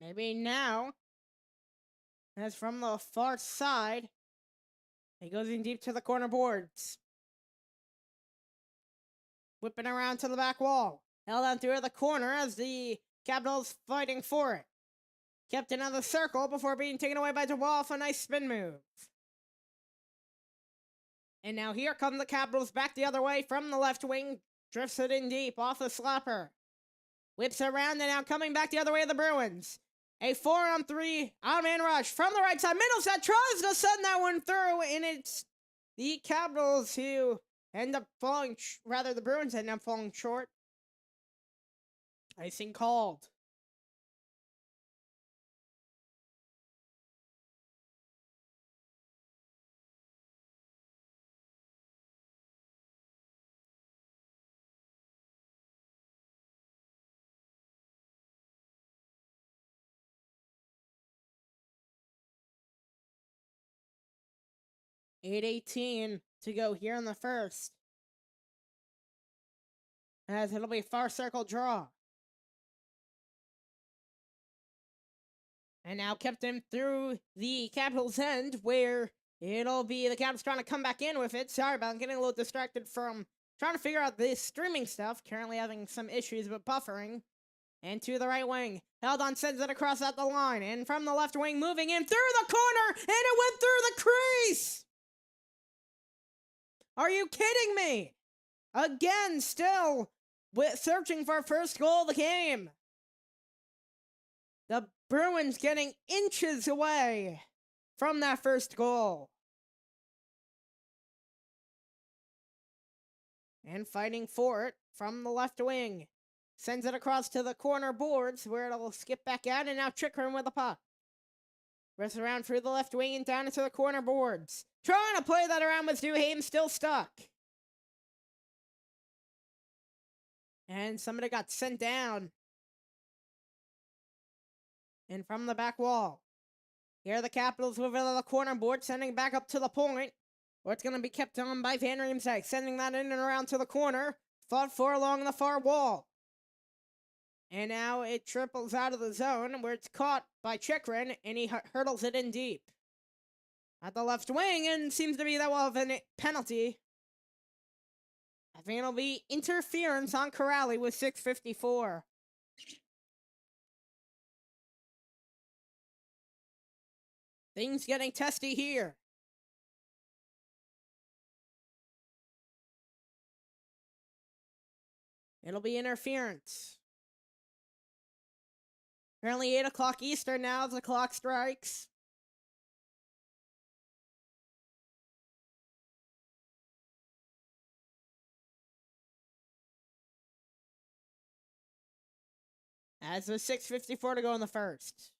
Maybe now, as from the far side, he goes in deep to the corner boards. Whipping around to the back wall. Held on through the corner as the Capitals fighting for it. Kept in the circle before being taken away by Dubois for a nice spin move. And now here come the Capitals back the other way from the left wing. Drifts it in deep off the slapper. Whips around and now coming back the other way of the Bruins. A 4-on-3 odd-man rush from the right side. Middleset tries to send that one through, and it's the Capitals who end up falling, the Bruins end up falling short. Icing called. .818 to go here in the first. As it'll be a far circle draw. And now kept him through the Capitals' end, where it'll be the Capitals trying to come back in with it. Sorry about getting a little distracted from trying to figure out this streaming stuff. Currently having some issues with buffering. And to the right wing. Held on, sends it across at the line. And from the left wing, moving in through the corner. And it went through the crease! Are you kidding me? Again, still searching for first goal of the game. The Bruins getting inches away from that first goal. And fighting for it from the left wing. Sends it across to the corner boards where it'll skip back out, and now Chikrin with the puck. Wrists around through the left wing and down into the corner boards. Trying to play that around with Duhaime, still stuck. And somebody got sent down. And from the back wall. Here are the Capitals moving to the corner board, sending back up to the point. Where it's going to be kept on by Van Riemsdyk, sending that in and around to the corner. Fought for along the far wall. And now it triples out of the zone, where it's caught by Chikrin, and he hurdles it in deep. At the left wing, and seems to be that well of a penalty. I think it'll be interference on Corrali with 6:54. Things getting testy here. It'll be interference. Currently 8 o'clock Eastern now as the clock strikes. As with 6:54 to go in the first.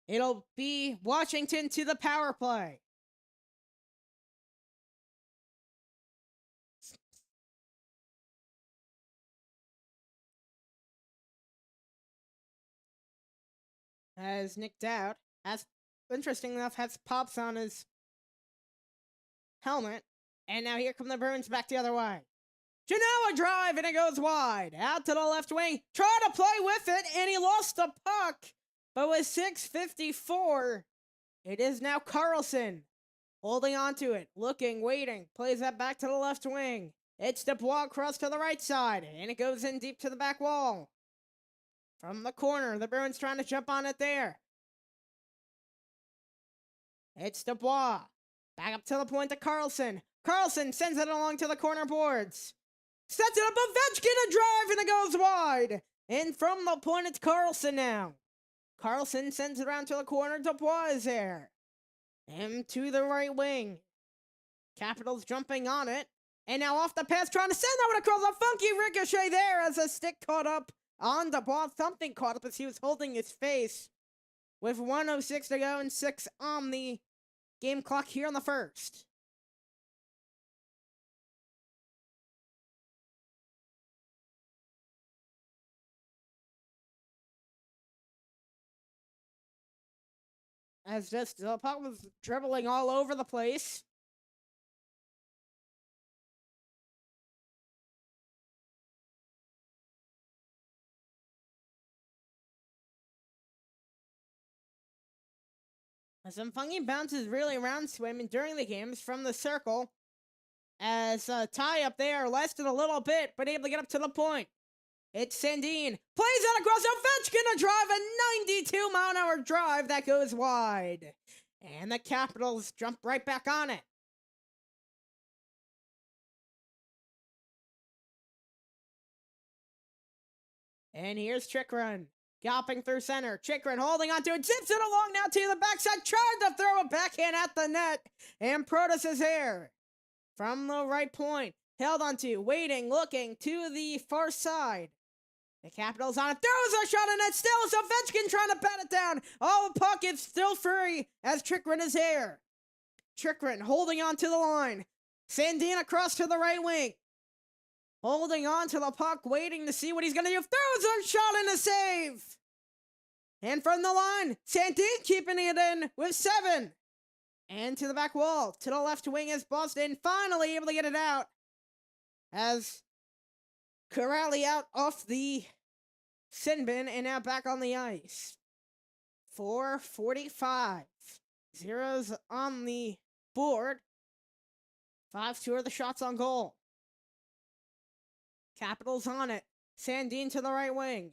It'll be Washington to the power play. As Nick Dowd, interesting enough, has pops on his helmet. And now here come the Bruins back the other way. Genoa drive, and it goes wide. Out to the left wing. Trying to play with it, and he lost the puck. But with 6:54, it is now Carlson holding on to it, looking, waiting. Plays that back to the left wing. It's Dubois across to the right side, and it goes in deep to the back wall. From the corner, the Bruins trying to jump on it there. It's Dubois. Back up to the point to Carlson. Carlson sends it along to the corner boards. Sets it up, Ovechkin a drive, and it goes wide. And from the point, it's Carlson now. Carlson sends it around to the corner. Dubois is there. And to the right wing. Capitals jumping on it. And now off the pass, trying to send that one across. A funky ricochet there as a stick caught up on Dubois. Something caught up as he was holding his face. With 1:06 to go and 6 on the game clock here in the first. As just the puck was dribbling all over the place. Some funky bounces really around Swim during the games from the circle. As Ty up there lasted a little bit, but able to get up to the point. It's Sandine. Plays out across Ovechkin, a drive, a 92-mile-an-hour drive that goes wide. And the Capitals jump right back on it. And here's Chikrin. Galloping through center. Chikrin holding onto it. Zips it along now to the backside. Tried to throw a backhand at the net. And Protas is here. From the right point. Held onto. Waiting. Looking to the far side. The Capitals on it. Throws a shot in it. Still is Ovechkin trying to bat it down. Oh, the puck is still free as Chikrin is here. Chikrin holding on to the line. Sandine across to the right wing. Holding on to the puck, waiting to see what he's going to do. Throws a shot and a save. And from the line, Sandine keeping it in with 7. And to the back wall, to the left wing is Boston, finally able to get it out. As Corrali out off the sin bin and now back on the ice. 4:45. Zeros on the board. 5-2 are the shots on goal. Capitals on it. Sandine to the right wing.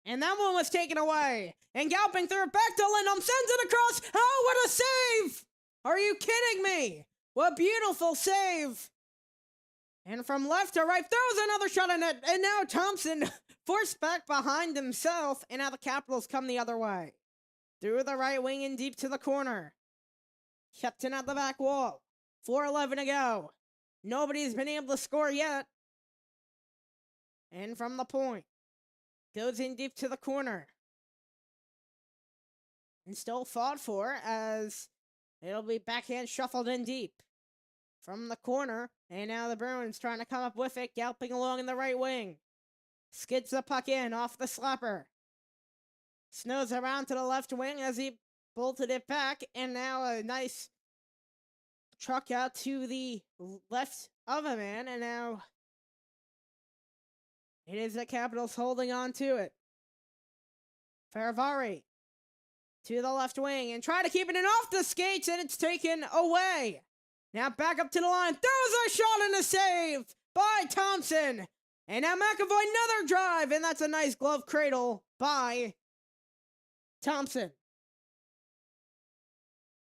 And that one was taken away. And galloping through it back to Lindholm. Sends it across. Oh, what a save! Are you kidding me? What a beautiful save. And from left to right, throws another shot in it. And now Thompson forced back behind himself. And now the Capitals come the other way. Through the right wing and deep to the corner. Kept in at the back wall. 4:11 to go. Nobody's been able to score yet. And from the point. Goes in deep to the corner. And still fought for as it'll be backhand shuffled in deep. From the corner. And now the Bruins trying to come up with it. Galloping along in the right wing. Skids the puck in off the slapper. Snows around to the left wing as he bolted it back. And now a nice truck out to the left of a man. And now it is the Capitals holding on to it. Ferravari to the left wing and try to keep it in off the skates, and it's taken away. Now back up to the line. Throws a shot and a save by Thompson. And now McAvoy another drive, and that's a nice glove cradle by Thompson.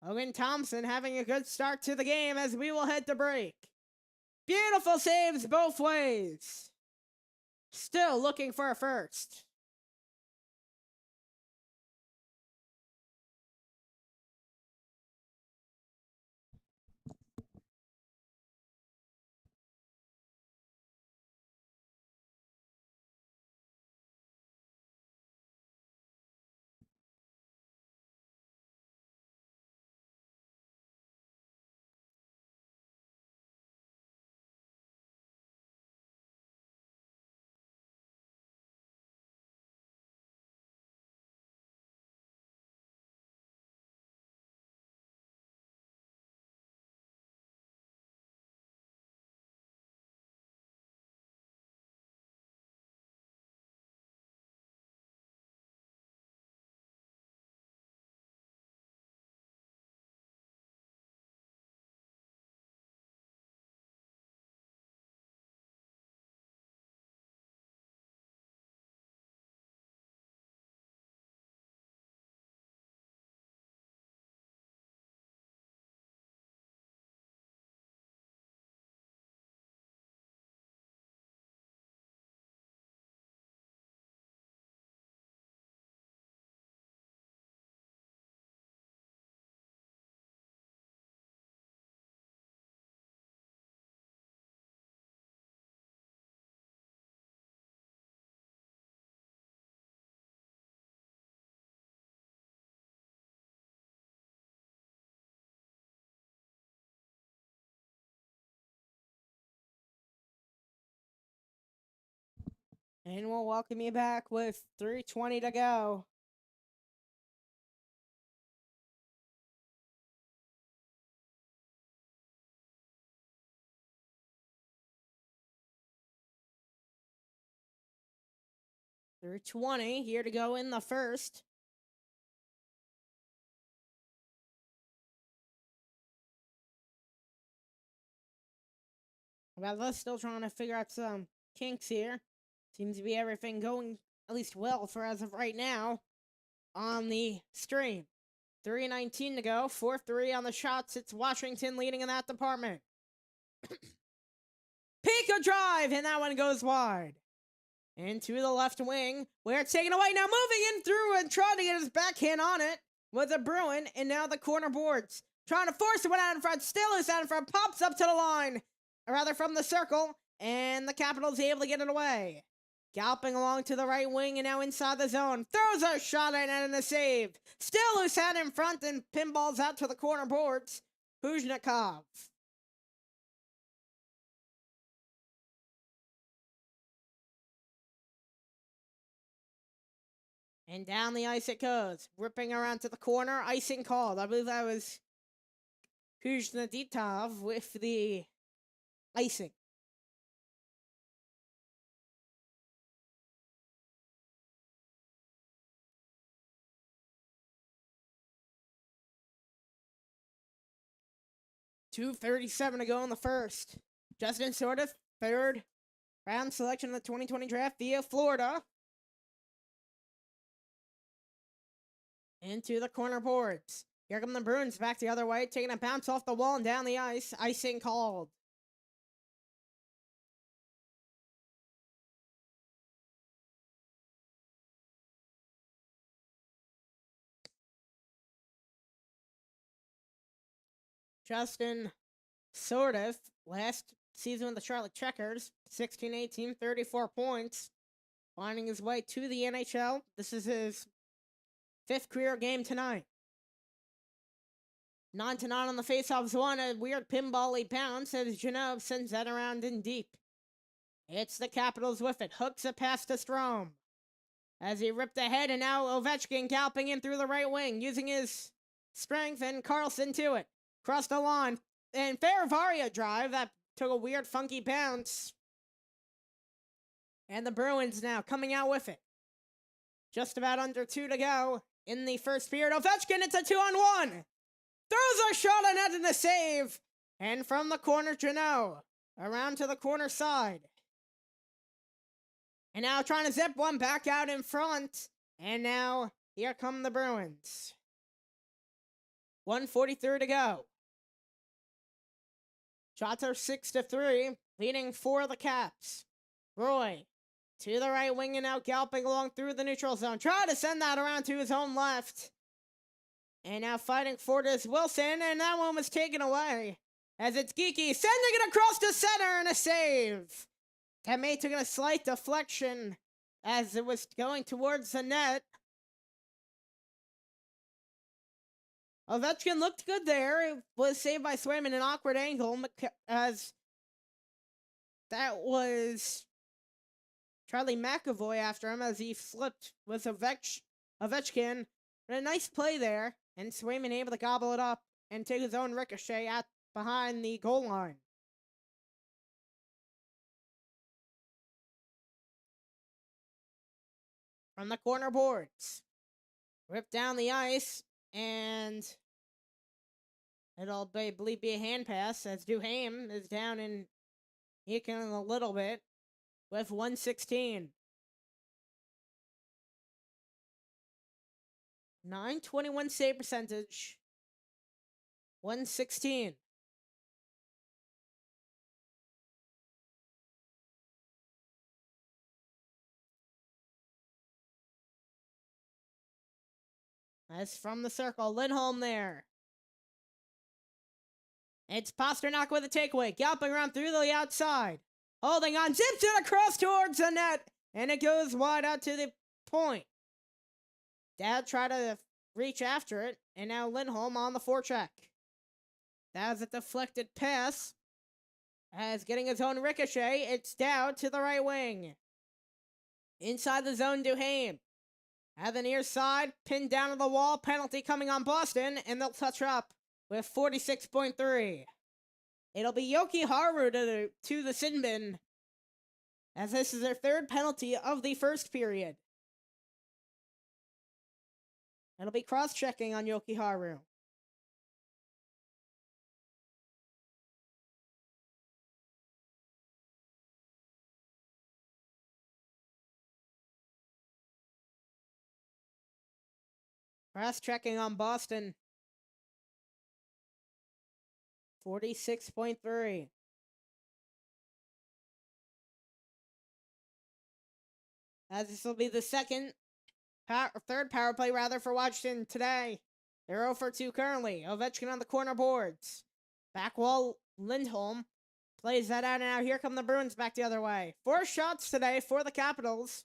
Logan Thompson having a good start to the game as we will head to break. Beautiful saves both ways. Still looking for a first. And we'll welcome you back with 3:20 to go. Through 20 here to go in the first. Well, they're still trying to figure out some kinks here. Seems to be everything going at least well for as of right now on the stream. 3:19 to go, 4-3 on the shots. It's Washington leading in that department. Pico drive, and that one goes wide. Into the left wing, where it's taken away. Now moving in through and trying to get his backhand on it was a Bruin, and now the corner boards. Trying to force it one out in front, still is out in front, pops up to the line, or rather from the circle, and the Capitals able to get it away. Galloping along to the right wing and now inside the zone. Throws a shot at it and a save. Still loose out in front and pinballs out to the corner boards. Huzhnikov. And down the ice it goes. Ripping around to the corner. Icing called. I believe that was Huzhnikov with the icing. .237 to go in the first. Justin Sorda, third round selection of the 2020 draft via Florida. Into the corner boards. Here come the Bruins back the other way, taking a bounce off the wall and down the ice. Icing called. Justin Sorda, last season with the Charlotte Checkers, 16-18, 34 points. Finding his way to the NHL. This is his 5th career game tonight. 9-9 on the faceoffs one. A weird pinball-y bounce as Janov sends that around in deep. It's the Capitals with it. Hooks it past to Strome. As he ripped ahead, and now Ovechkin galloping in through the right wing, using his strength, and Carlson to it. Cross the line. And Feravaria drive. That took a weird, funky bounce. And the Bruins now coming out with it. Just about under 2 to go in the first period. Ovechkin, it's a 2-on-1. Throws a shot on net and a save. And from the corner, Janot. Around to the corner side. And now trying to zip one back out in front. And now, here come the Bruins. 1:43 to go. Shots are 6-3, leading for the Caps. Roy to the right wing and now galloping along through the neutral zone. Try to send that around to his own left. And now fighting for this Wilson, and that one was taken away. As it's Geeky sending it across the center and a save. That may took a slight deflection as it was going towards the net. Ovechkin looked good there. It was saved by Swayman in an awkward angle as that was Charlie McAvoy after him as he flipped with Ovechkin. But a nice play there, and Swayman able to gobble it up and take his own ricochet out behind the goal line. From the corner boards. Ripped down the ice, and it'll, I believe, be a hand pass as Duhaime is down and eking a little bit with 116. 921 save percentage. 116. That's from the circle. Lindholm there. It's Pasternak with a takeaway. Galloping around through the outside. Holding on. Zips it across towards the net. And it goes wide out to the point. Dad tried to reach after it. And now Lindholm on the forecheck. That was a deflected pass. As getting his own ricochet. It's down to the right wing. Inside the zone, Duhaime. At the near side, pinned down to the wall, penalty coming on Boston, and they'll touch her up with 46.3. It'll be Yoki Haru to the sin bin, as this is their 3rd penalty of the first period. It'll be cross-checking on Yoki Haru. Cross-checking on Boston. 46.3. As this will be the third power play for Washington today. They're 0 for 2 currently. Ovechkin on the corner boards. Back wall, Lindholm plays that out, and now here come the Bruins back the other way. 4 shots today for the Capitals.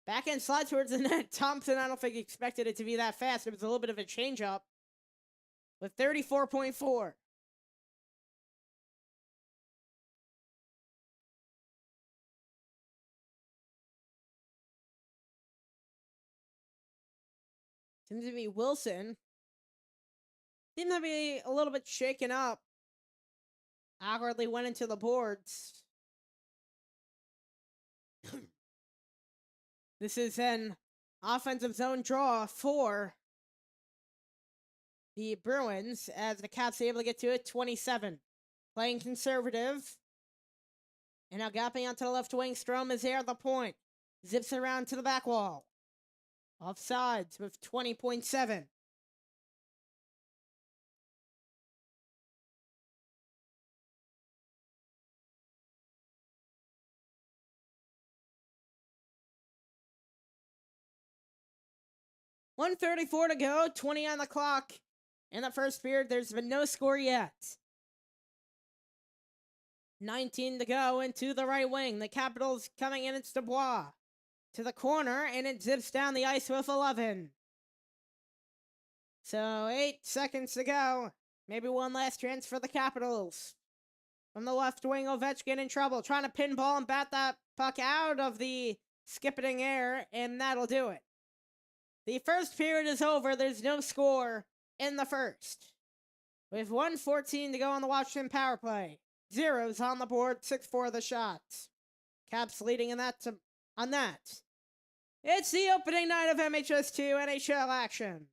Backhand slide towards the net. Thompson, I don't think he expected it to be that fast. It was a little bit of a change-up with 34.4. Seems to be Wilson. Seems to be a little bit shaken up. Awkwardly went into the boards. This is an offensive zone draw for the Bruins as the Caps are able to get to it. 27. Playing conservative. And now gapping onto the left wing. Strome is there at the point. Zips around to the back wall. Offsides with 20.7. .134 to go, 20 on the clock. In the first period, there's been no score yet. 19 to go into the right wing. The Capitals coming in. It's Dubois to the corner, and it zips down the ice with 11. So 8 seconds to go. Maybe one last chance for the Capitals. From the left wing, Ovechkin in trouble, trying to pinball and bat that puck out of the skipping air, and that'll do it. The first period is over. There's no score in the first. With 1:14 to go on the Washington power play. Zeros on the board, 6-4 the shots. Caps leading on that. It's the opening night of MHS2 NHL action.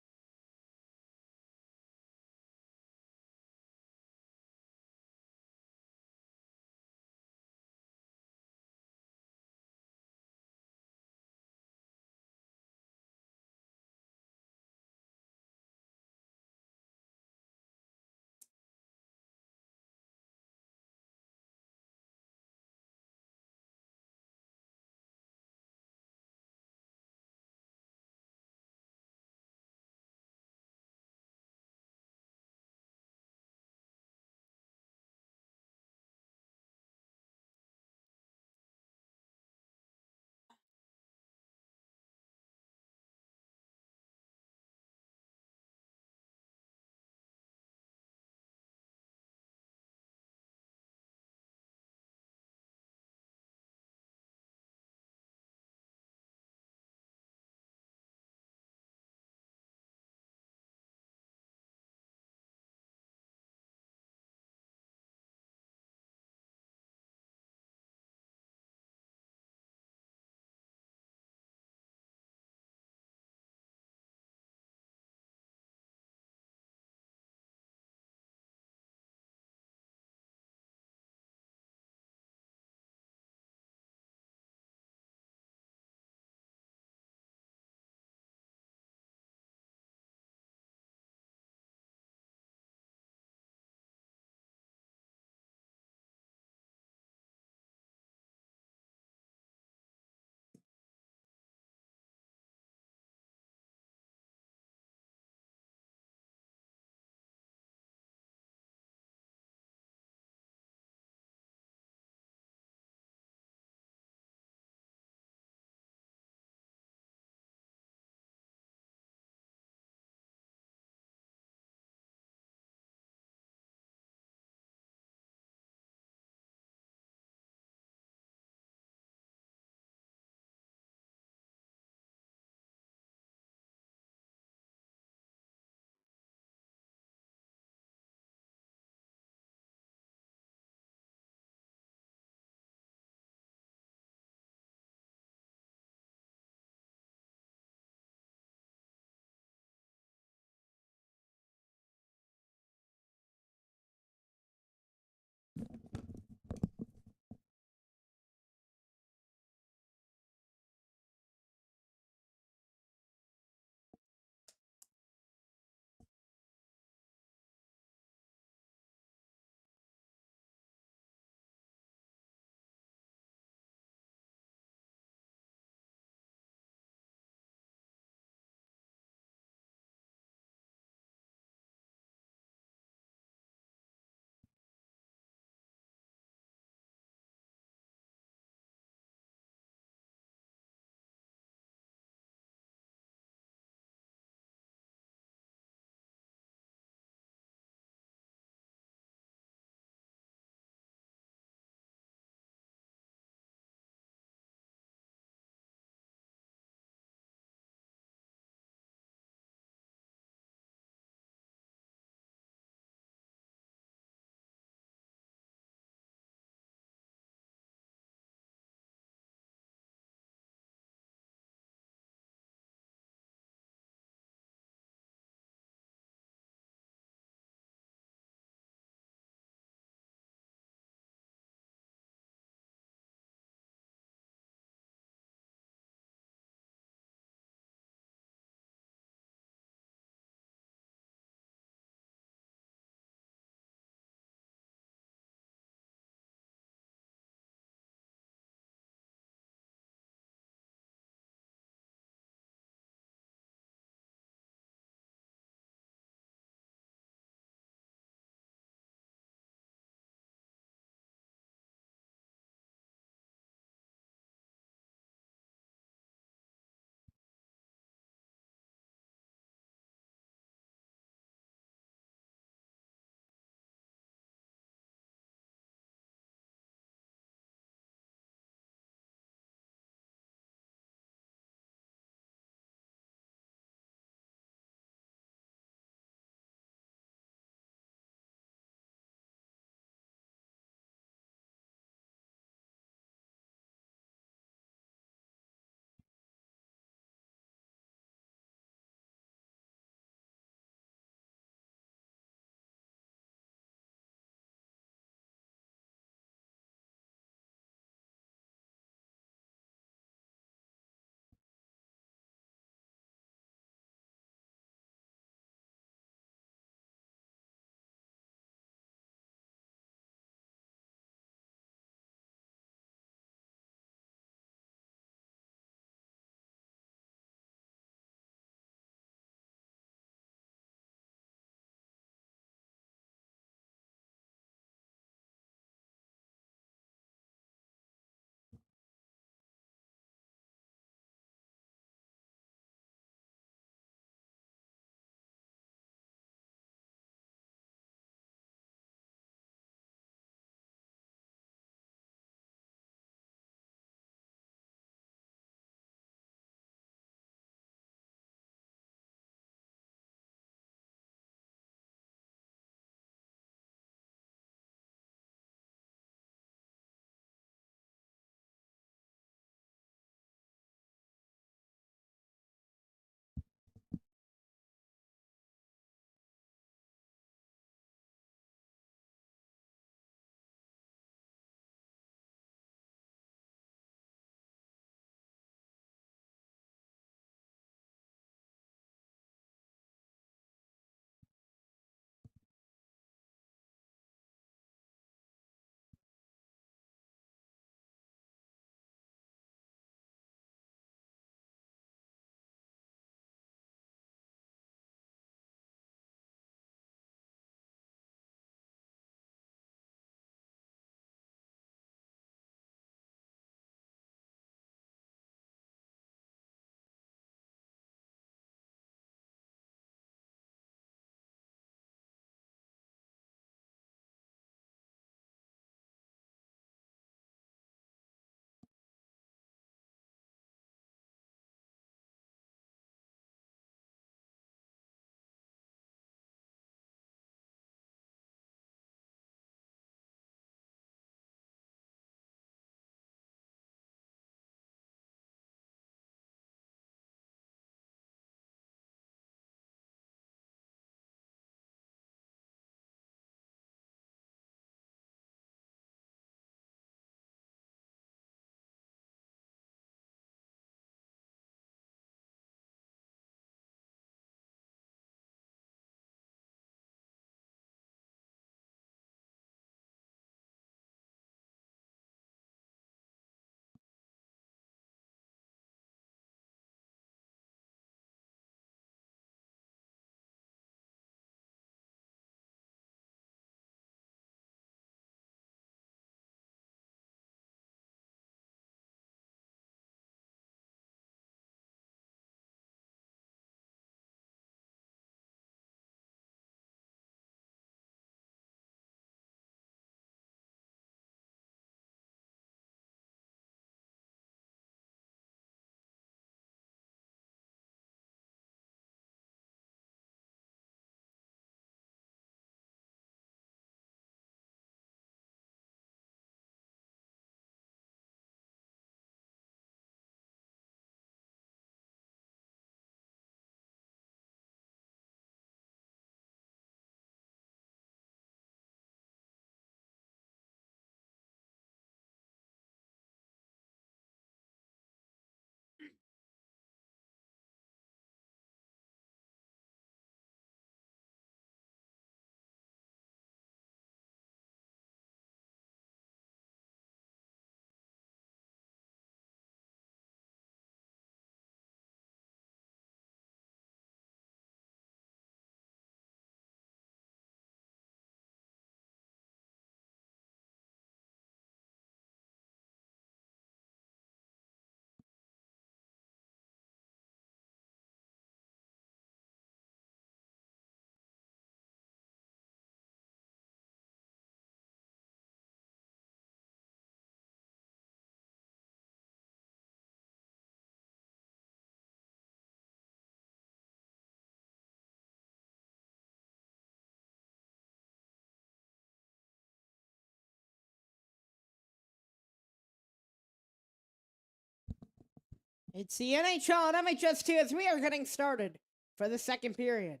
It's the NHL and MHS2 as we are getting started for the second period.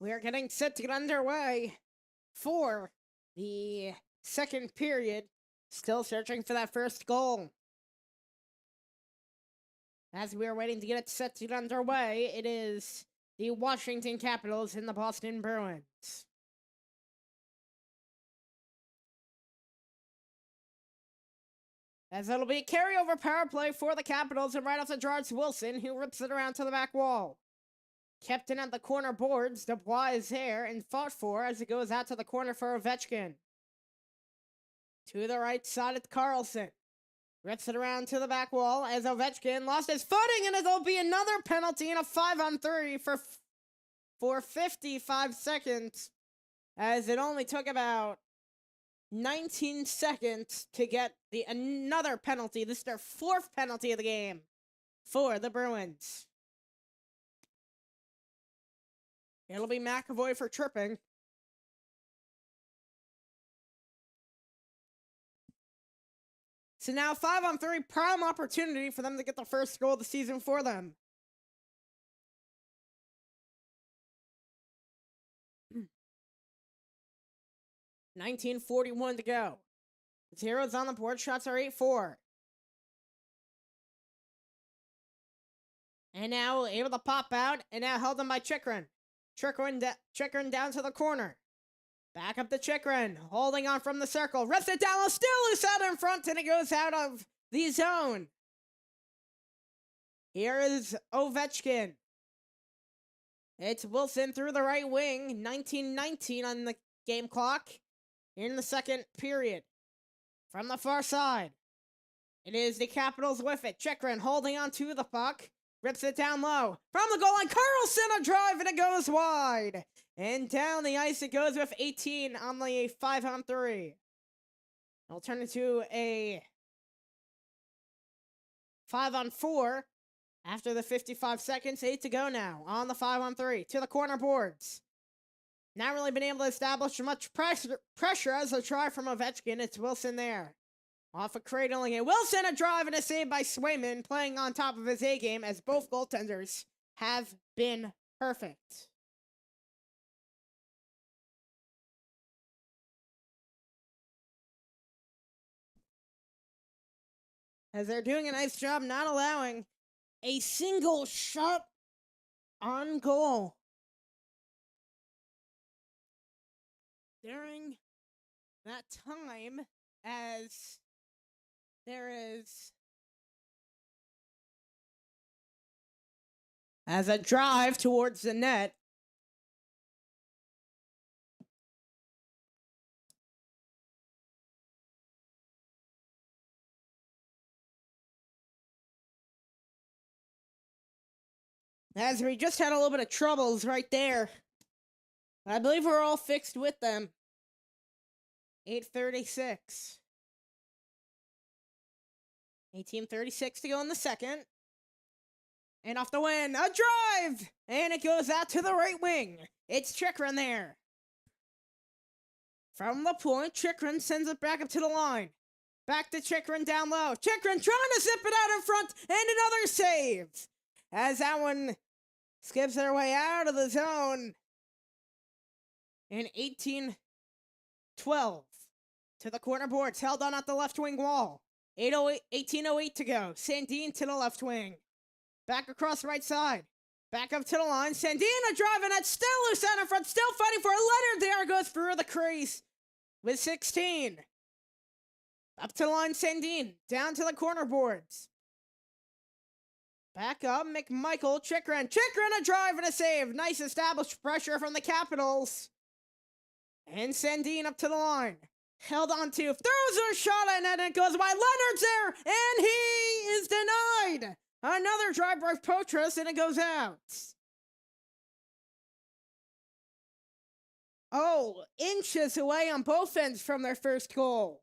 We are getting set to get underway for the second period. Still searching for that first goal. As we are waiting to get it set to get underway, it is the Washington Capitals and the Boston Bruins. As it'll be a carryover power play for the Capitals, and right off the draw, it's Wilson who rips it around to the back wall. Kept in at the corner boards, Dubois is there and fought for as it goes out to the corner for Ovechkin. To the right side, it's Carlson. Rips it around to the back wall as Ovechkin lost his footing, and it'll be another penalty and a 5-on-3 for 55 seconds, as it only took about 19 seconds to get another penalty. This is their fourth penalty of the game for the Bruins. It'll be McAvoy for tripping. So now 5-on-3, prime opportunity for them to get the first goal of the season for them. $19:41 to go. Zeros on the board, shots are 8-4. And now able to pop out, and now held on by Chychrun. Chychrun down to the corner. Back up to Chychrun, holding on from the circle. Rips it down, still loose out in front, and it goes out of the zone. Here is Ovechkin. It's Wilson through the right wing. 19:19 on the game clock in the second period. From the far side, it is the Capitals with it. Chychrun holding on to the puck. Rips it down low. From the goal line, Carlson a drive, and it goes wide. And down the ice it goes with 18 on the 5-on-3. It'll turn into a 5-on-4 after the 55 seconds. 8 to go now on the 5-on-3. To the corner boards. Not really been able to establish much pressure as a try from Ovechkin. It's Wilson there. Off of cradling it. Wilson a drive and a save by Swayman, playing on top of his A game as both goaltenders have been perfect. As they're doing a nice job not allowing a single shot on goal during that time, as there is as a drive towards the net. As we just had a little bit of troubles right there. I believe we're all fixed with them. 8:36. 18:36 to go in the second. And off the win, a drive! And it goes out to the right wing. It's Chychrun there. From the point, Chychrun sends it back up to the line. Back to Chychrun down low. Chychrun trying to zip it out in front, and another save. As that one skips their way out of the zone. And 18-12 to the corner boards, held on at the left wing wall. 18:08 to go. Sandin to the left wing. Back across the right side. Back up to the line. Sandin a drive, and that's still loose out in front. Still fighting for it. Leonard there goes through the crease with 16. Up to the line, Sandin. Down to the corner boards. Back up, McMichael. Chychrun a drive and a save. Nice established pressure from the Capitals. And Sandin up to the line. Held on to, throws a shot at net, and it goes by. Leonard's there, and he is denied. Another drive by Potras, and it goes out. Oh, inches away on both ends from their first goal.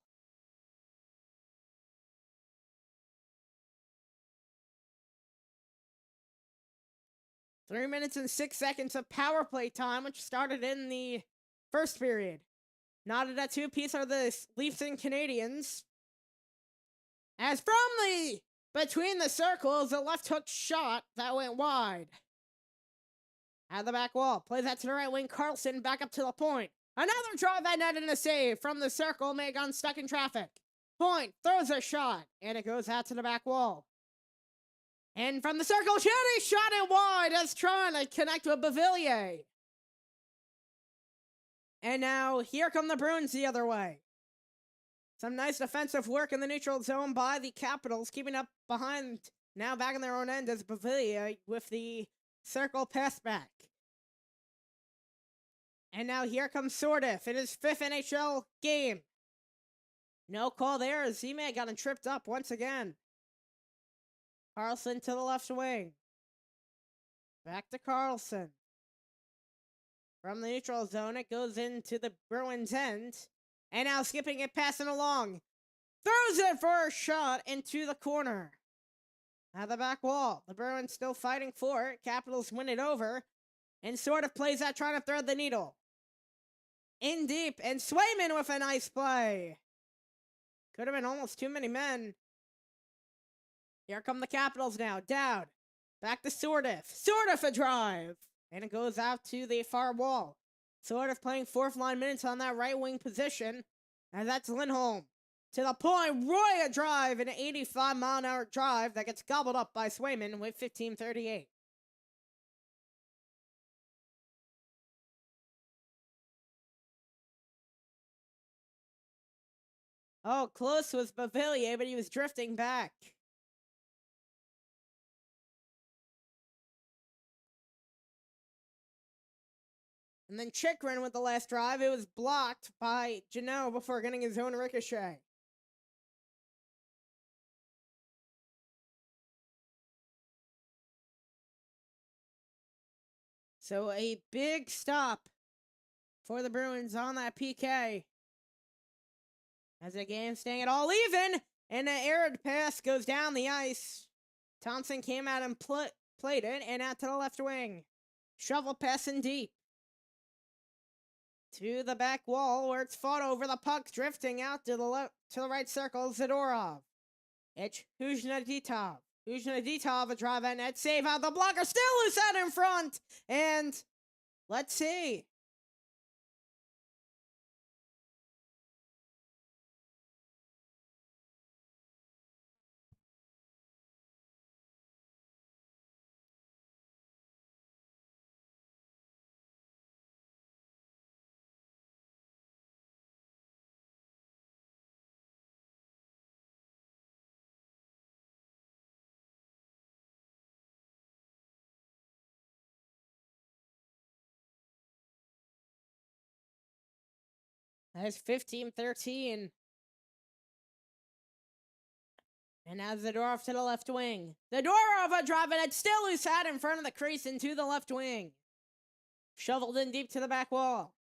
Three minutes and 6 seconds of power play time, which started in the first period. Knotted at 2-piece are the Leafs and Canadians. As from the between the circles, a left hook shot that went wide. At the back wall, plays that to the right wing. Carlson back up to the point. Another drive that net and a save from the circle. May have gotten stuck in traffic. Point throws a shot, and it goes out to the back wall. And from the circle, Cheney shot it wide as trying to connect with Beauvillier. And now here come the Bruins the other way. Some nice defensive work in the neutral zone by the Capitals, keeping up behind, now back in their own end as Beauvillier with the circle pass back. And now here comes Sordiff in his 5th NHL game. No call there as he may have gotten tripped up once again. Carlson to the left wing. Back to Carlson. From the neutral zone, it goes into the Bruins' end. And now skipping it, passing along. Throws it for a shot into the corner. At the back wall, the Bruins still fighting for it. Capitals win it over. And Sordiff plays that, trying to thread the needle. In deep, and Swayman with a nice play. Could have been almost too many men. Here come the Capitals now. Down. Back to Sordiff. Sordiff a drive. And it goes out to the far wall. Sordiff playing 4th line minutes on that right wing position. And that's Lindholm. To the point. Roy a drive. An 85-mile-an-hour drive that gets gobbled up by Swayman with 15:38. Oh, close was Beauvillier, but he was drifting back. And then Chikrin with the last drive. It was blocked by Janot before getting his own ricochet. So a big stop for the Bruins on that PK. As the game staying at all even, and an errant pass goes down the ice. Thompson came out and played it, and out to the left wing. Shovel pass in deep. To the back wall, where it's fought over. The puck drifting out to the right circle. Zadorov. It's Huzhnaditov. Huzhnaditov, a drive at net, save out the blocker, still loose out in front. And let's see. That's 15-13. And now Zadorov to the left wing. Zadorov driving it, still loose out in front of the crease into the left wing. Shoveled in deep to the back wall.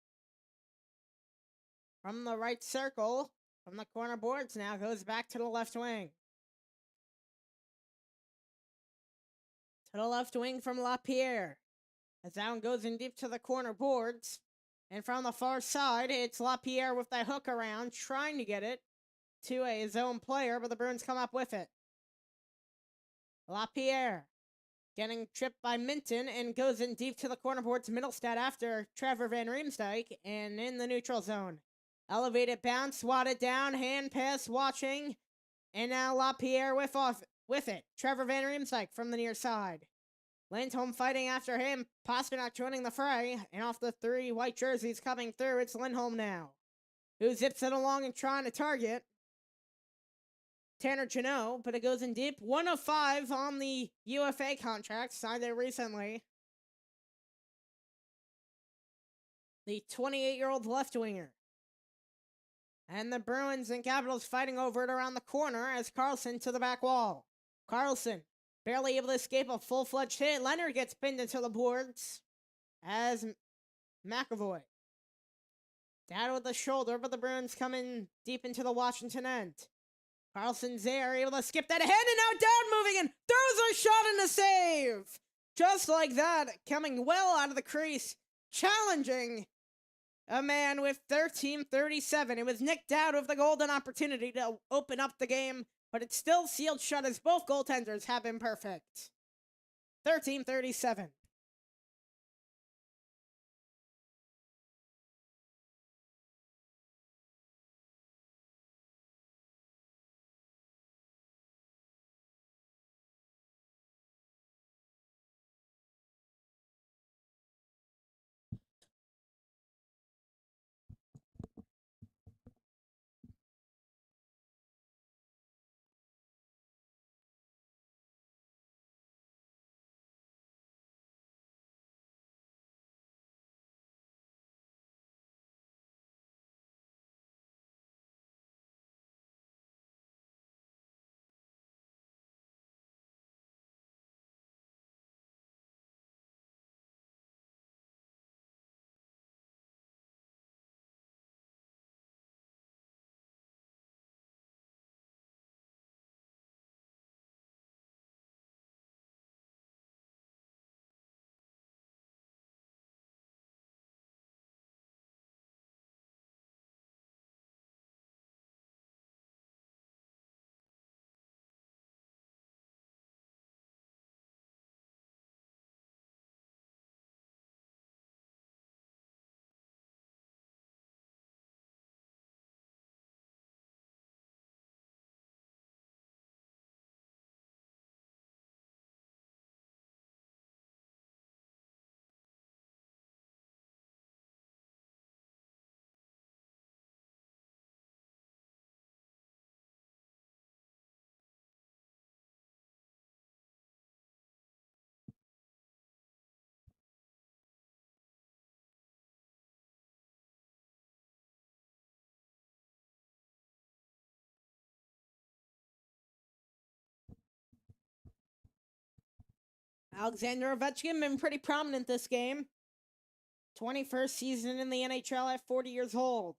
From the right circle, from the corner boards now, goes back to the left wing. To the left wing from LaPierre. As that one goes in deep to the corner boards. And from the far side, it's LaPierre with that hook around, trying to get it to a zone player, but the Bruins come up with it. LaPierre getting tripped by Minton and goes in deep to the corner boards. Middlestad after Trevor Van Riemsdyk and in the neutral zone. Elevated bounce, swatted down, hand pass, watching. And now LaPierre with it. Trevor Van Riemsdyk from the near side. Lindholm fighting after him. Pasternak joining the fray. And off the 3 white jerseys coming through, it's Lindholm now, who zips it along and trying to target Tanner Janot, but it goes in deep. 1 of 5 on the UFA contract, signed there recently. The 28-year-old left winger. And the Bruins and Capitals fighting over it around the corner as Carlson to the back wall. Carlson barely able to escape a full-fledged hit. Leonard gets pinned into the boards as McAvoy down with the shoulder, but the Bruins come in deep into the Washington end. Carlson's there, able to skip that ahead, and now down moving and throws a shot and a save. Just like that, coming well out of the crease, challenging a man with 13:37. It was nicked out of the golden opportunity to open up the game, but it's still sealed shut as both goaltenders have been perfect. 13:37. Alexander Ovechkin been pretty prominent this game. 21st season in the NHL at 40 years old.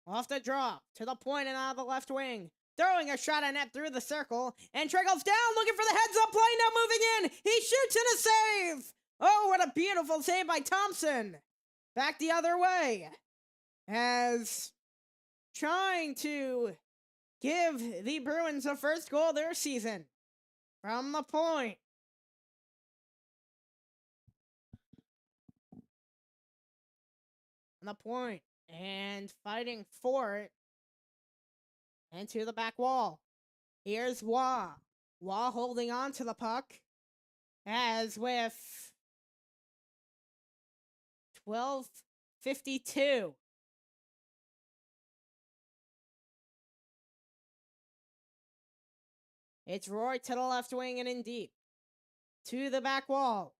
Off the draw, to the point and out of the left wing. Throwing a shot at net through the circle, and trickles down, looking for the heads-up play, now moving in. He shoots and a save. Oh, what a beautiful save by Thompson. Back the other way. As trying to give the Bruins the first goal of their season. From the point. On the point. And fighting for it. And to the back wall. Here's Wah. Wah holding on to the puck. As with 12:52. It's Roy to the left wing and in deep. To the back wall.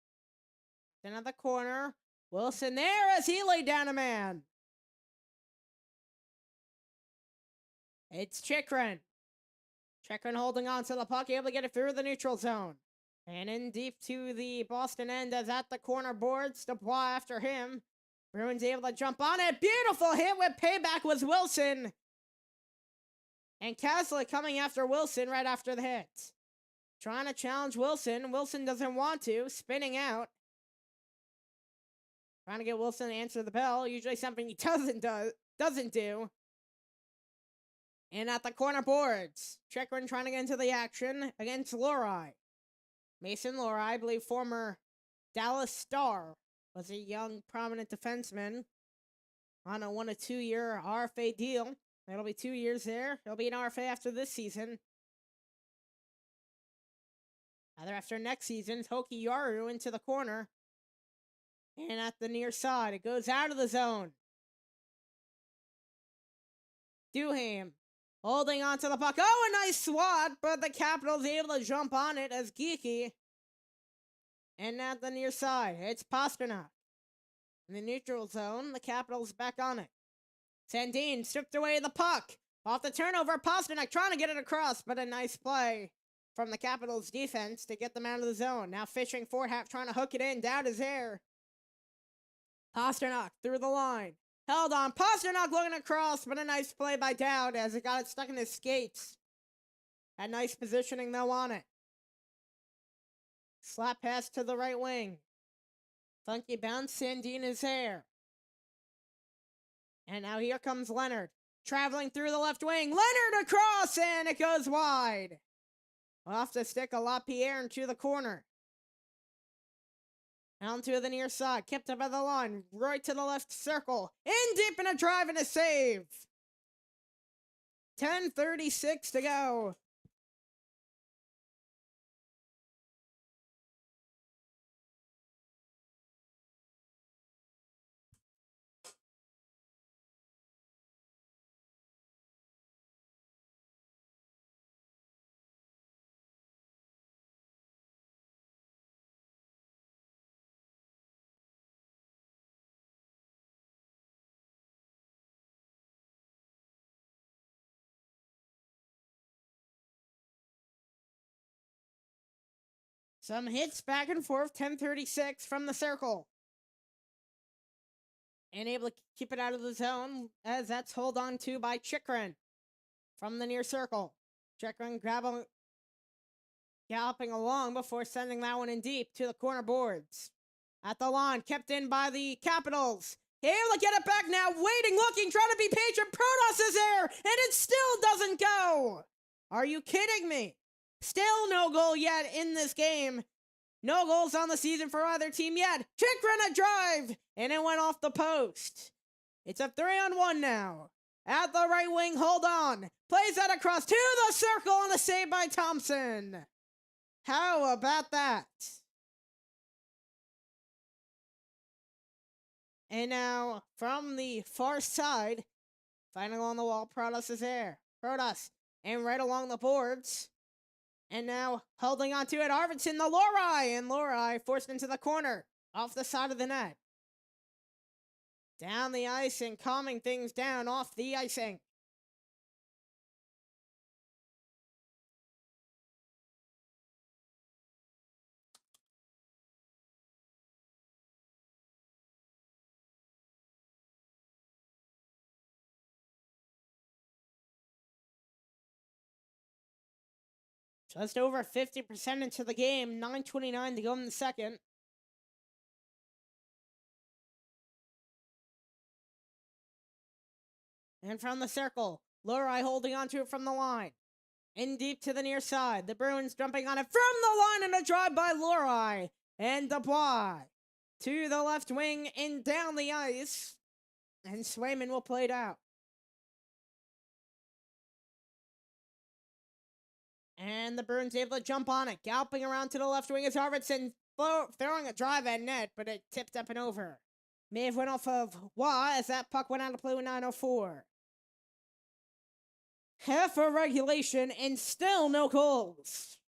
Then at the corner. Wilson there as he laid down a man. It's Chikrin. Chikrin holding on to the puck, able to get it through the neutral zone. And in deep to the Boston end as at the corner boards. Dubois after him. Bruins able to jump on it. Beautiful hit with payback was Wilson. And Kaslik coming after Wilson right after the hit. Trying to challenge Wilson. Wilson doesn't want to. Spinning out. Trying to get Wilson to answer the bell. Usually something he doesn't do. And at the corner boards, Chikrin trying to get into the action against Lohrei. Mason Lohrei, I believe former Dallas Star, was a young prominent defenseman on a 1 to 2 year RFA deal. It'll be 2 years there. He'll be an RFA after this season. Either after next season, Hoki Yaru into the corner. And at the near side, it goes out of the zone. Duhaime holding on to the puck. Oh, a nice swat, but the Capitals able to jump on it as Geeky. And at the near side, it's Pasternak. In the neutral zone, the Capitals back on it. Sandin stripped away the puck. Off the turnover, Pasternak trying to get it across, but a nice play from the Capitals defense to get them out of the zone. Now fishing for half, trying to hook it in. Dowd is there. Pasternak through the line. Held on. Pasternak looking across, but a nice play by Dowd as it got it stuck in his skates. Had nice positioning though on it. Slap pass to the right wing. Funky bounce. Sandin is there. And now here comes Leonard, traveling through the left wing. Leonard across, and it goes wide. Off the stick of LaPierre into the corner. Down to the near side, kept up by the line, right to the left circle. In deep in a drive and a save. 10:36 to go. Some hits back and forth, 10:36 from the circle. And able to keep it out of the zone as that's held on to by Chikrin from the near circle. Chikrin galloping along before sending that one in deep to the corner boards. At the line, kept in by the Capitals. Able to get it back now, waiting, looking, trying to be patient. Protas is there, and it still doesn't go. Are you kidding me? Still no goal yet in this game. No goals on the season for either team yet. Chikrin a drive, and it went off the post. It's a 3-on-1 now. At the right wing, hold on. Plays that across to the circle on a save by Thompson. How about that? And now, from the far side, fighting along the wall, Protas is there. Protas, and right along the boards. And now, holding on to it, Arvidsson, the Lohrei, and Lohrei forced into the corner, off the side of the net. Down the ice and calming things down off the icing. Just over 50% into the game, 9:29 to go in the second. And from the circle, Lohrei holding onto it from the line. In deep to the near side, the Bruins jumping on it from the line and a drive by Lohrei. And Dubois to the left wing and down the ice. And Swayman will play it out. And the Bruins able to jump on it. Galloping around to the left wing is Arvidsson throwing a drive at net, but it tipped up and over. May have went off of Wah as that puck went out of play with 9:04. Half a regulation and still no goals.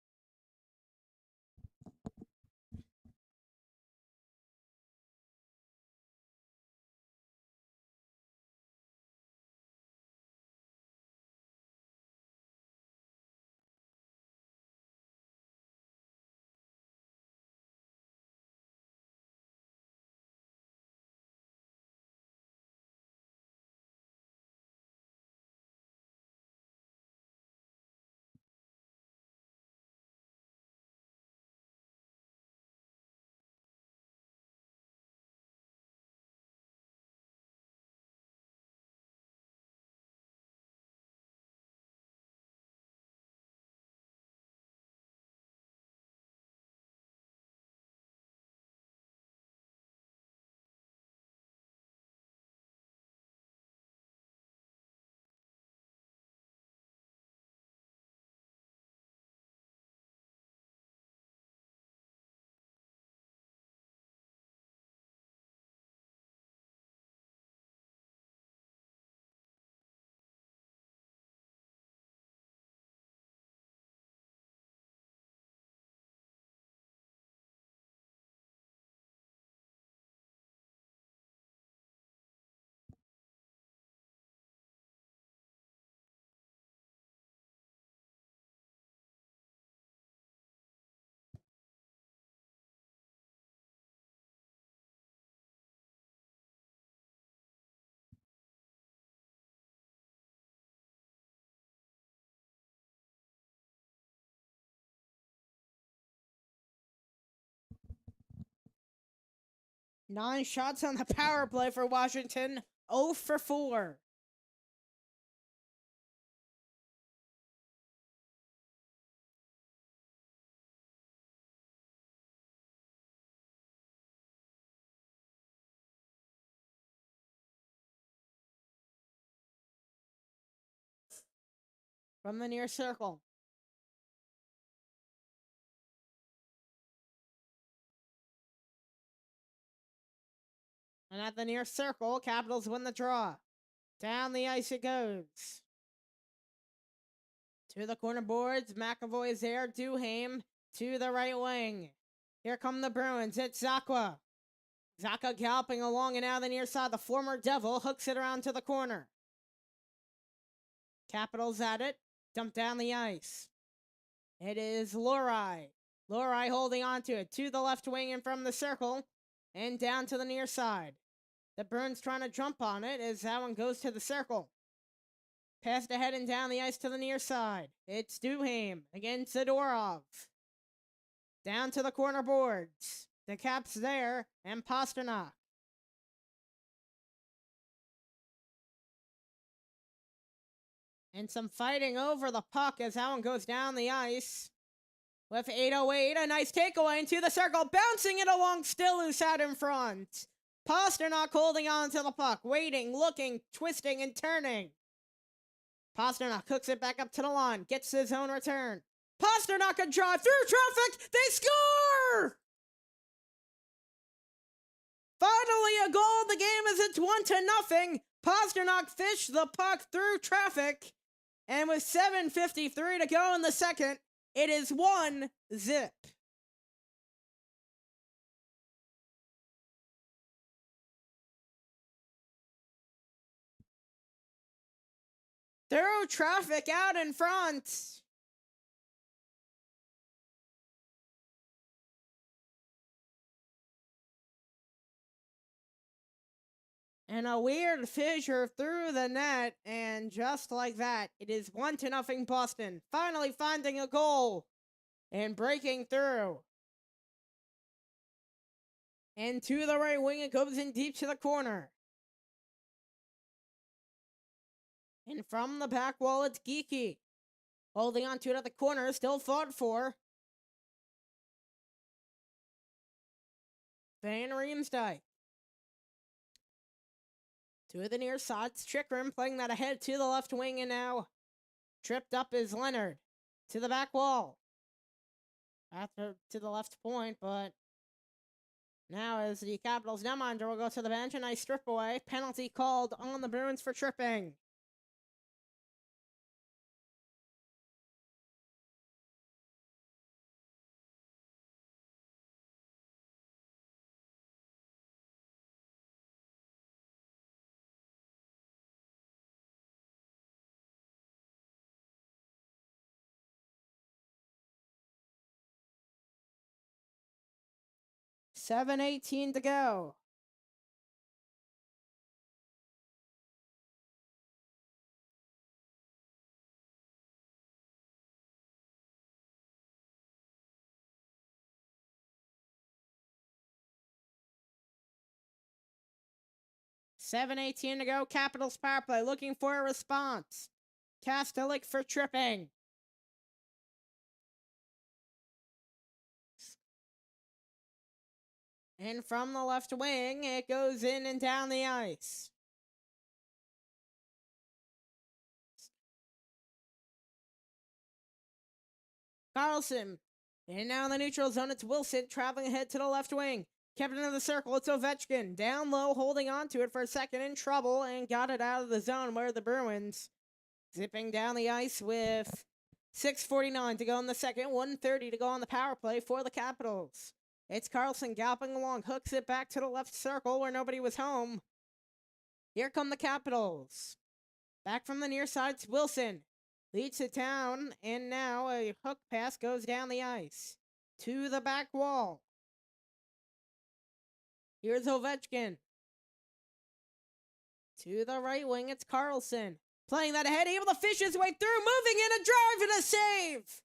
Nine shots on the power play for Washington. 0 for 4. From the near circle. And at the near circle, Capitals win the draw. Down the ice it goes. To the corner boards, McAvoy is there. Duhaime to the right wing. Here come the Bruins. It's Zakwa. Zakwa galloping along, and now the near side. The former Devil hooks it around to the corner. Capitals at it. Dump down the ice. It is Lohrei. Lohrei holding onto it. To the left wing and from the circle. And down to the near side. The Bruins trying to jump on it as that one goes to the circle. Passed ahead and down the ice to the near side. It's Duhaime against Zadorov. Down to the corner boards. The Caps there, and Pasternak. And some fighting over the puck as that one goes down the ice. With 8:08, a nice takeaway into the circle, bouncing it along, still loose out in front. Pasternak holding on to the puck, waiting, looking, twisting, and turning. Pasternak hooks it back up to the line, gets his own return. Pasternak a drive through traffic, they score! Finally a goal, the game is it's 1-0. Pasternak fished the puck through traffic, and with 7:53 to go in the second, it is 1-0. Through traffic out in front. And a weird fissure through the net, and just like that, it is 1-0 Boston. Finally finding a goal and breaking through. And to the right wing, it goes in deep to the corner. And from the back wall, it's Geeky. Holding on to it at the corner, still fought for. Van Riemsdyk. To the near side, it's Chikrin playing that ahead to the left wing, and now tripped up is Leonard. To the back wall. After to the left point, but now as the Capitals netminder will go to the bench, a nice strip away. Penalty called on the Bruins for tripping. $7:18 to go. $7:18 to go. Capitals power play looking for a response. Kastelik for tripping. And from the left wing, it goes in and down the ice. Carlson. And now in the neutral zone, it's Wilson traveling ahead to the left wing. Kept it in the circle, it's Ovechkin. Down low, holding on to it for a second, in trouble, and got it out of the zone where the Bruins zipping down the ice with 6:49 to go in the second, 1:30 to go on the power play for the Capitals. It's Carlson galloping along, hooks it back to the left circle where nobody was home. Here come the Capitals. Back from the near side, it's Wilson. Leads it down, and now a hook pass goes down the ice. To the back wall. Here's Ovechkin. To the right wing, it's Carlson. Playing that ahead, able to fish his way through, moving in a drive and a save.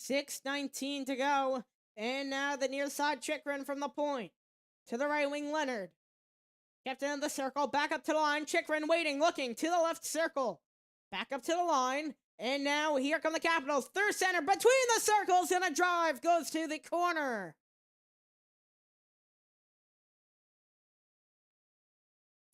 6:19 to go. And now the near side Chikrin from the point. To the right wing, Leonard. Kept in the circle, back up to the line. Chikrin waiting, looking to the left circle. Back up to the line. And now here come the Capitals. Through center, between the circles, and a drive goes to the corner.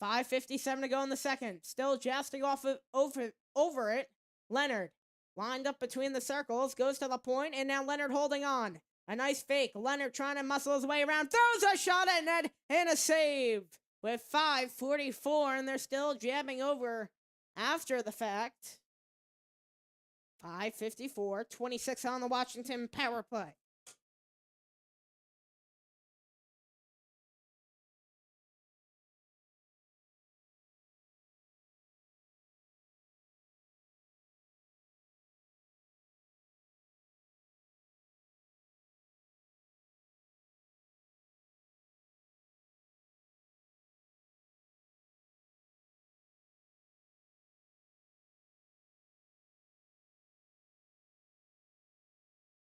5:57 to go in the second. Still jousting over it. Leonard lined up between the circles, goes to the point, and now Leonard holding on. A nice fake. Leonard trying to muscle his way around, throws a shot at net, and a save. With 5:44, and they're still jamming over after the fact. 5:54, 26 on the Washington power play.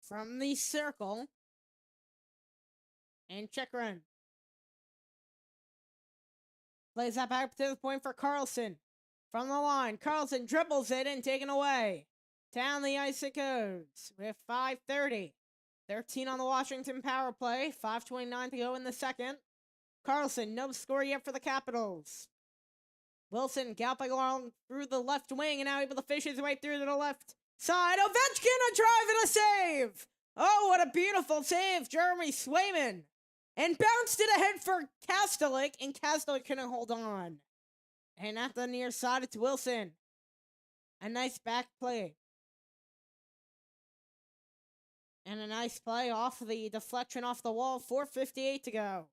From the circle. And Chikrin plays that back to the point for Carlson. From the line, Carlson dribbles it and taken away. Down the ice it goes with 5:30. 13 on the Washington power play. 5:29 to go in the second. Carlson, no score yet for the Capitals. Wilson galloping along through the left wing and now able to fish his way through to the left side. Ovechkin, a drive and a save. Oh, what a beautiful save, Jeremy Swayman. And bounced it ahead for Kastelik, and Kastelik couldn't hold on. And at the near side, it's Wilson. A nice back play. And a nice play off the deflection off the wall. 4:58 to go.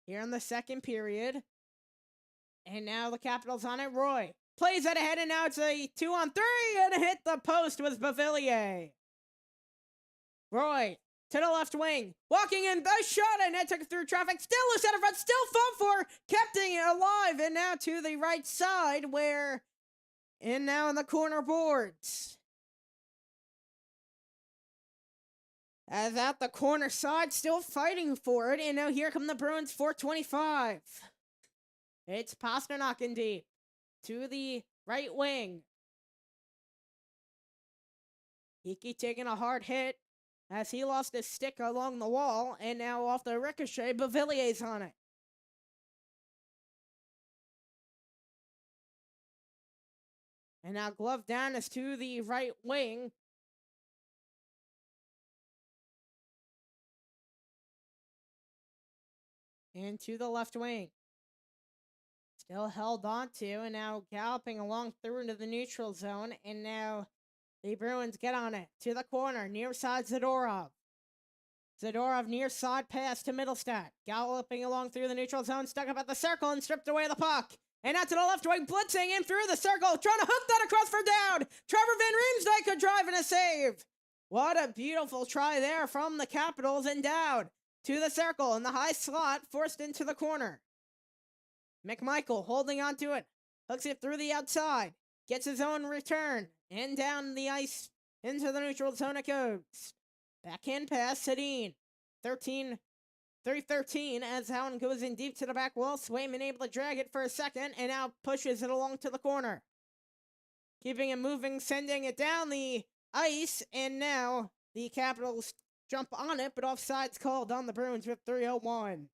Here in the second period. And now the Capitals on it. Roy plays it ahead, and now it's a 2-on-3, and hit the post with Bavillier. Roy to the left wing, walking in, the shot, and it took through traffic, still loose out of front, still fought for, kept it alive, and now to the right side, and now in the corner boards. As at the corner side, still fighting for it, and now here come the Bruins, 4:25. It's Pasternak in deep, to the right wing. Hickey taking a hard hit, as he lost his stick along the wall, and now off the ricochet, Bavillier's on it. And now glove down is to the right wing. And to the left wing. Still held on to, and now galloping along through into the neutral zone, and now the Bruins get on it. To the corner, near side Zadorov. Zadorov near side pass to Middlestat. Galloping along through the neutral zone, stuck up at the circle and stripped away the puck. And out to the left wing, blitzing in through the circle, trying to hook that across for down. Trevor Van Riemsdyk a drive and a save. What a beautiful try there from the Capitals, and down to the circle in the high slot, forced into the corner. McMichael holding on to it, hooks it through the outside, gets his own return, and down the ice into the neutral zone it goes. Backhand pass, Sedin. 3-13 as Allen goes in deep to the back wall. Swayman able to drag it for a second, and now pushes it along to the corner. Keeping it moving, sending it down the ice, and now the Capitals jump on it, but offside's called on the Bruins with 3:01.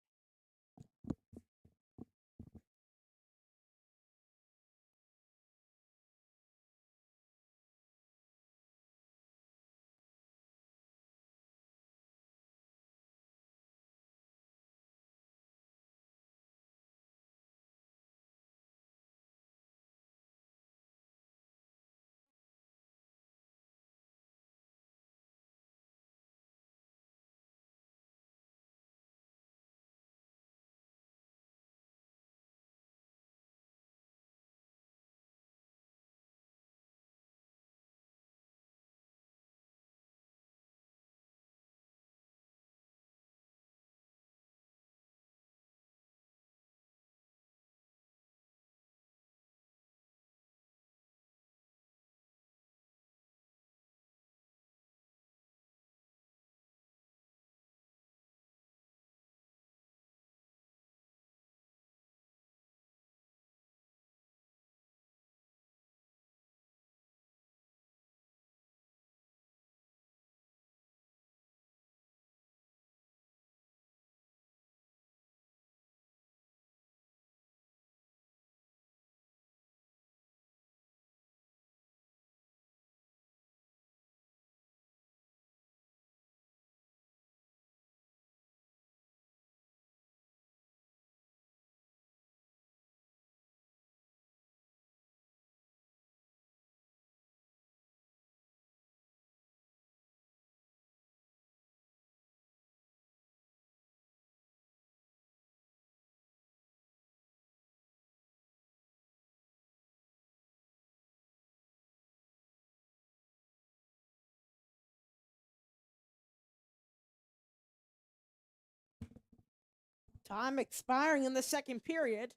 Time expiring in the second period.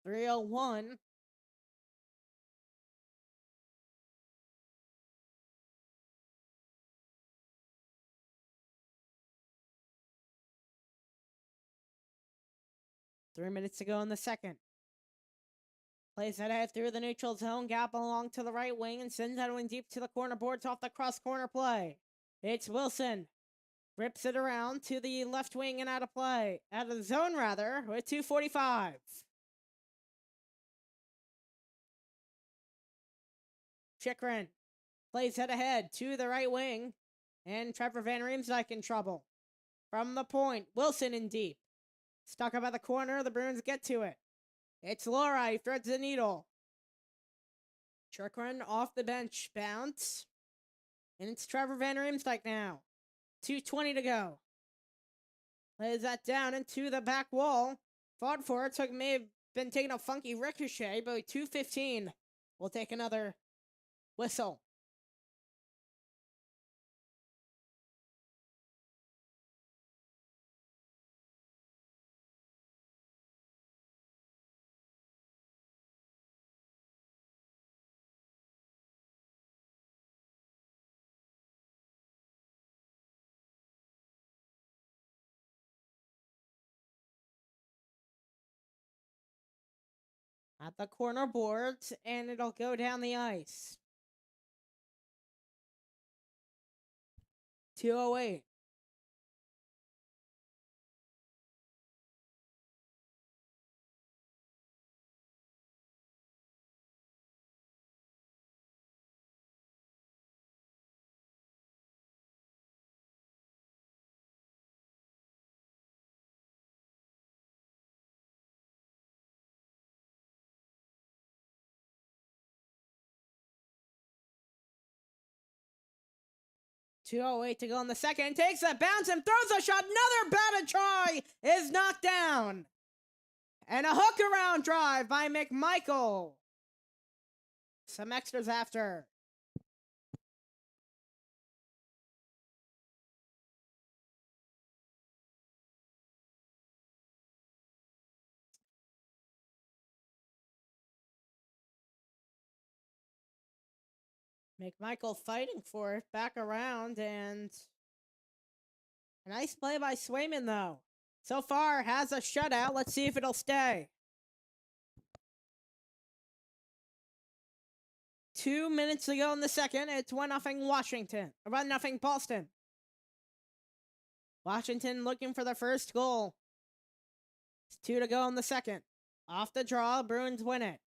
3:01. Three minutes to go in the second. Plays it ahead through the neutral zone, gap along to the right wing, and sends that one deep to the corner boards off the cross corner play. It's Wilson. Rips it around to the left wing and out of play. Out of the zone, rather, with 2:45. Chikrin plays it ahead to the right wing, and Trevor Van Riemsdyk in trouble. From the point, Wilson in deep. Stuck up at the corner, the Bruins get to it. It's Lori, threads the needle. Chikrin off the bench, bounce. And it's Trevor Van Riemsdyk now. 2:20 to go. Plays that down into the back wall. Fought for it, may have been taking a funky ricochet, but 2:15 will take another whistle. At the corner boards, and it'll go down the ice. 2:08. .208 to go in the second. Takes a bounce and throws a shot. Another batted try is knocked down. And a hook around drive by McMichael. Some extras after. McMichael fighting for it. Back around, and a nice play by Swayman, though. So far, has a shutout. Let's see if it'll stay. 2 minutes to go in the second. It's 1-0 Washington. 1-0 Boston. Washington looking for the first goal. It's 2 to go in the second. Off the draw, Bruins win it.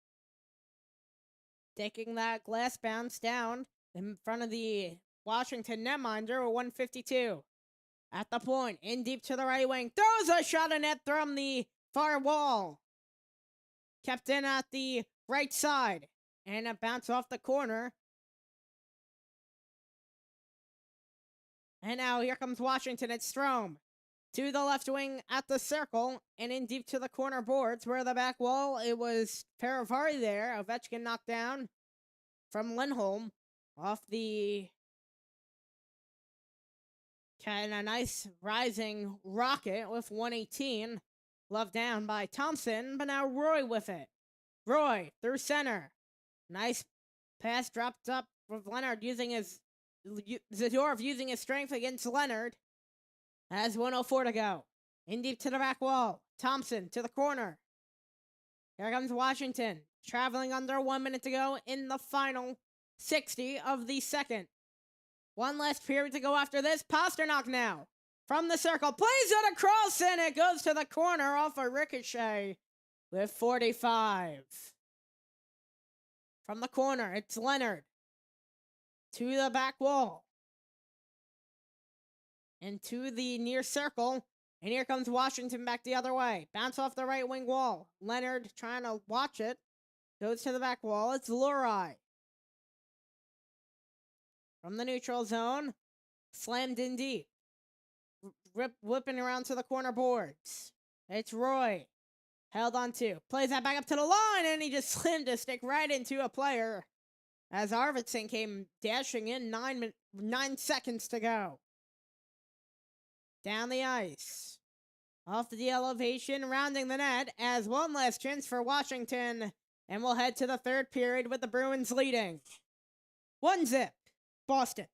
Taking that glass bounce down in front of the Washington netminder with 1:52. At the point, in deep to the right wing, throws a shot in net from the far wall. Kept in at the right side, and a bounce off the corner. And now here comes Washington. It's Strome to the left wing at the circle, and in deep to the corner boards where the back wall, it was Paravari there. Ovechkin knocked down from Lindholm off the kind of nice rising rocket with 118. Love down by Thompson, but now Roy with it. Roy through center. Nice pass dropped up with Leonard using his Zadorov using his strength against Leonard. Has 1:04 to go. In deep to the back wall. Thompson to the corner. Here comes Washington. Traveling under 1 minute to go in the final 60 of the second. One last period to go after this. Pasternak now. From the circle. Plays it across, and it goes to the corner off a ricochet with 45. From the corner, it's Leonard. To the back wall. And to the near circle. And here comes Washington back the other way. Bounce off the right wing wall. Leonard trying to watch it. Goes to the back wall. It's Lurai. From the neutral zone. Slammed in deep. Whipping around to the corner boards. It's Roy. Held on to. Plays that back up to the line, and he just slammed a stick right into a player. As Arvidsson came dashing in 9 seconds to go. Down the ice. Off to the elevation, rounding the net as one last chance for Washington. And we'll head to the third period with the Bruins leading 1-0, Boston.